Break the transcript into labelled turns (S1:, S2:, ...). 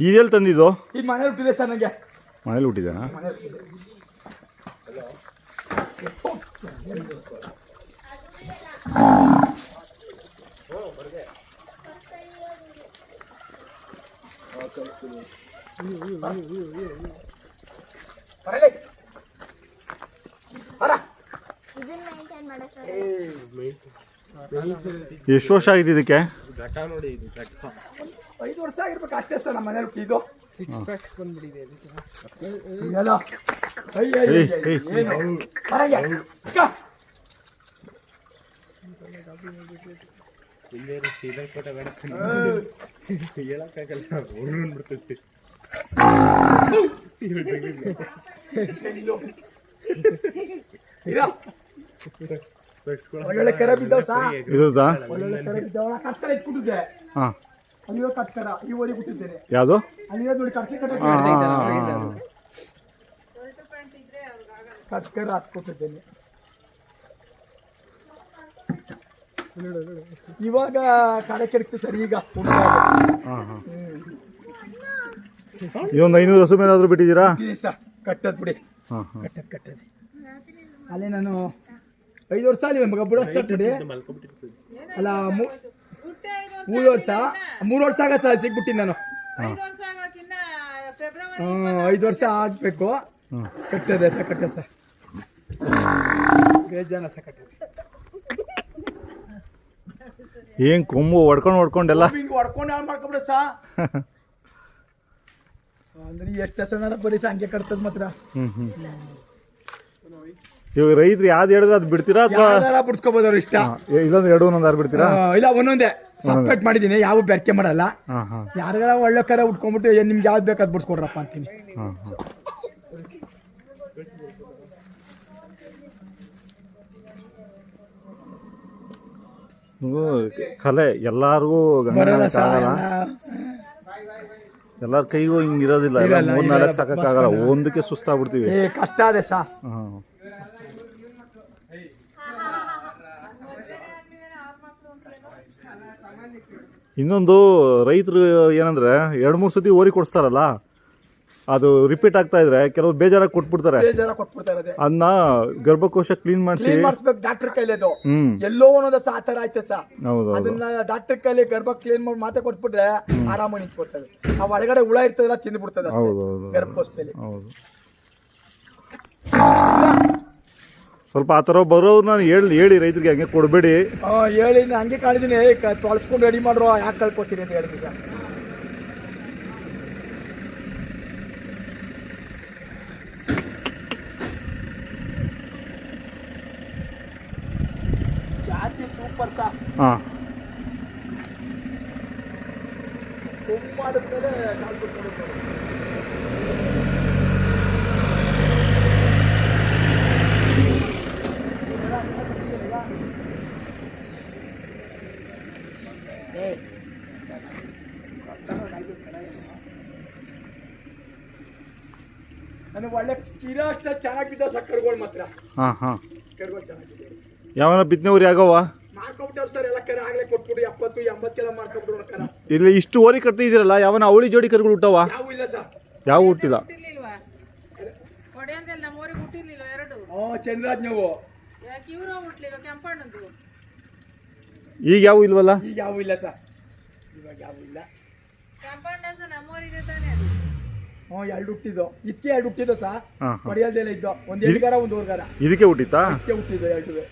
S1: ಇದೆಲ್ಲಿ ತಂದಿದ್ದು?
S2: ಇದು ಮನೇಲಿ ಹುಟ್ಟಿದೆ ಸರ್ ನನಗೆ.
S1: ಮನೇಲಿ ಹುಟ್ಟಿದಾನ? ಎಷ್ಟು ವರ್ಷ ಆಗಿದೆ ಇದಕ್ಕೆ?
S2: 5 ವರ್ಷ ಆಗಿರ್ಬೇಕು ಅಷ್ಟೇ ಸರ್. ನಮ್ಮ ಮನೇಲಿ ಹುಟ್ಟಿದ್ದು. ಒಳ್ಳೊಳ್ಳೆ ಕರ ಬಿದ್ದಾವ ಸಾ. ಒಳ್ಳೊಳ್ಳೆ ಕರ ಬಿದ್ದಾವ. ಕಟ್ಕರ ಇಟ್ಬಿಟ್ಟಿದ್ದೆ. ಅಲ್ಲಿರೋ ಕಟ್ಕರ ಈ ಊರಿಗೆ ಬಿಟ್ಟಿದ್ದೇನೆ.
S1: ಯಾವುದು?
S2: ಅಲ್ಲಿರೋ ನೋಡಿ ಕಟ್ಕರ ಕಟ್ಕರ ಹಾಕ್ಕೊಟ್ಟಿದ್ದೇನೆ. ಇವಾಗ ಕಡೆ ಕೆಡಕ್ತು ಸರ್. ಈಗ
S1: ಇದೊಂದು 500 ಹಸು ಮೇಲಾದ್ರೂ ಬಿಟ್ಟಿದ್ದೀರಾ?
S2: ಕಟ್ಟದ್ ಬಿಡಿ. ಕಟ್ಟದ್ ಅಲ್ಲೇ ನಾನು 5 ವರ್ಷ ಅಲ್ಲಿ ಮಗ ಬಿಡೋ ಬಿಡಿ. ಅಲ್ಲ 3 ವರ್ಷ ಆಗ ಸರ್ ಸಿಗ್ಬಿಟ್ಟಿನಿ ನಾನು. 5 ವರ್ಷ ಆಗ್ಬೇಕು. ಕಟ್ಟದೆ ಸರ್. ಕಟ್ಟೆ ಸರ್ ಬೇಜಾನ ಸರ್. ಕಟ್ಟೆ
S1: ಏನ್ ಕೊಂಬು ಹೊಡ್ಕೊಂಡೆಲ್ಲ
S2: ಹಿಂಗೆ ಹೊಡ್ಕೊಂಡು ಯಾರು ಮಾಡ್ಕೊಬಿಡ ಸಾ. ಅಂದ್ರೆ ಎಷ್ಟು ಹೆಸರ ಬರೀ ಹಂಗೆ ಕಟ್ತದ ಮಾತ್ರ.
S1: ಇವಾಗ ರೈತರು ಯಾವ್ದು ಹೇಳಿದ್ರೆ ಅದು ಬಿಡ್ತೀರಾ ಅಥವಾ
S2: ಬಿಡ್ಸ್ಕೋಬೋದು? ಅವ್ರು ಇಷ್ಟ.
S1: ಇಲ್ಲೊಂದು 2 ಬಿಡ್ತೀರಾ?
S2: ಇಲ್ಲ, ಒಂದೊಂದೇ ಸಪ್ರೇಟ್ ಮಾಡಿದ್ದೀನಿ. ಯಾವ ಬೆರಕೆ ಮಾಡಲ್ಲ. ಯಾರಿಗಾರ ಒಳ್ಳೆ ಕರ ಉಟ್ಕೊಂಡ್ಬಿಟ್ಟು ನಿಮ್ಗೆ ಯಾವ್ದು ಬೇಕಾದ್ ಬಿಡ್ಸ್ಕೊಡ್ರಪ್ಪ ಅಂತೀನಿ.
S1: ಕಲೆ ಎಲ್ಲಾರ್ಗೂ ಎಲ್ಲಾರ ಕೈಗೂ ಹಿಂಗಿರೋದಿಲ್ಲ. 3-4 ಸಾಕಾಗಲ್ಲ. ಒಂದಕ್ಕೆ ಸುಸ್ತಾಗ್ಬಿಡ್ತೀವಿ.
S2: ಕಷ್ಟ ಅದೇ ಸಾ.
S1: ಇನ್ನೊಂದು ರೈತರು ಏನಂದ್ರೆ 2-3 ಸತಿ ಓರಿ ಕೊಡಿಸ್ತಾರಲ್ಲ, ಅದು ರಿಪೀಟ್ ಆಗ್ತಾ ಇದ್ರೆ ಕೆಲವು ಬೇಜಾರಾಗಿ ಕೊಟ್ಬಿಡ್ತಾರೆ. ಅದನ್ನ ಗರ್ಭಕೋಶ ಕ್ಲೀನ್ ಮಾಡಿಸ್ಬೇಕು
S2: ಡಾಕ್ಟರ್ ಕೈಲಿ. ಅದು ಎಲ್ಲೋ ಒಂದೊಂದು ಸಾತರ ಆಯ್ತು ಸಾ. ಅದನ್ನ ಡಾಕ್ಟರ್ ಕೈಲಿ ಗರ್ಭ ಕ್ಲೀನ್ ಮಾಡಿ ಮಾತೆ ಕೊಟ್ಬಿಟ್ರೆ ಆರಾಮಾಗಿ ನಿಂತ್ಕೊಡ್ತದೆ. ಆ ಒಳಗಡೆ ಹುಳ ಇರ್ತದಲ್ಲ ತಿಂದ್ಬಿಡ್ತದೆ ಗರ್ಭಕೋಶದಲ್ಲಿ.
S1: ಸ್ವಲ್ಪ ಆ ಥರ ಬರೋರು ನಾನು ಹೇಳಿ ರೈತರಿಗೆ ಹಂಗೆ ಕೊಡಬೇಡಿ.
S2: ಹೇಳಿ ಹಂಗೆ ಕಾಳಿದ್ದೀನಿ. ತೊಳಸ್ಕೊಂಡು ರೆಡಿ ಮಾಡ್ರು, ಯಾಕೆ ಕಳ್ಕೊತೀರಿ ಅಂತ ಹೇಳಿದ್ವಿ ಸರ್. ಜಾತಿ ಸೂಪರ್ ಸಾ. ಮಾಡಿದ್ಮೇಲೆ ನನಗೆ ಒಳ್ಳೆ ಚೀರ ಅಷ್ಟ ಚೆನ್ನಾಗಿ ಬಿದ್ದ ಸಕ್ಕರ್ಗಳು ಮಾತ್ರ. ಕರ್ಗಳು ಚೆನ್ನಾಗಿದೆ.
S1: ಯಾವನ ಬಿತ್ತನೆವ್ರಿ ಆಗವ
S2: ಮಾಡ್ಕೊಬಿಟ್ಟವ್ರು ಸರ್. ಎಲ್ಲ ಕರ ಆಗ್ಲೇ ಕೊಟ್ಬಿಟ್ಟು 70-80 ಮಾಡ್ಕೊಬಿಟ್ರು ಕರ.
S1: ಇಲ್ಲಿ ಇಷ್ಟು ಓರಿ ಕಟ್ಟಿದ್ದೀರಲ್ಲ, ಯಾವನ ಅವಳಿ ಜೋಡಿ ಕರುಗಳು ಹುಟ್ಟವ?
S2: ಯಾವ ಇಲ್ಲ ಸರ್.
S1: ಯಾವ ಹುಟ್ಟಿಲ್ಲ.
S2: ಚಂದ್ರಾಜ್ ನೀವು
S1: ಈಗ ಯಾವ ಇಲ್ವಲ್ಲ?
S2: ಈಗ ಯಾವ ಇಲ್ಲ ಸರ್. ಇವಾಗ ಯಾವ ಇಲ್ಲ. 2 ಹುಟ್ಟಿದ್ದು. ಇದಕ್ಕೆ 2 ಹುಟ್ಟಿದ್ದು ಸರ್. ಪಡೆಯಲ್ದೆಲ್ಲ ಇದ್ದು. ಒಂದು 2 ಗಾರ ಒಂದು 1 ಗಾರ.
S1: ಇದಕ್ಕೆ ಹುಟ್ಟಿತ್ತಾ?
S2: ಇದಕ್ಕೆ ಹುಟ್ಟಿದ್ದು 2.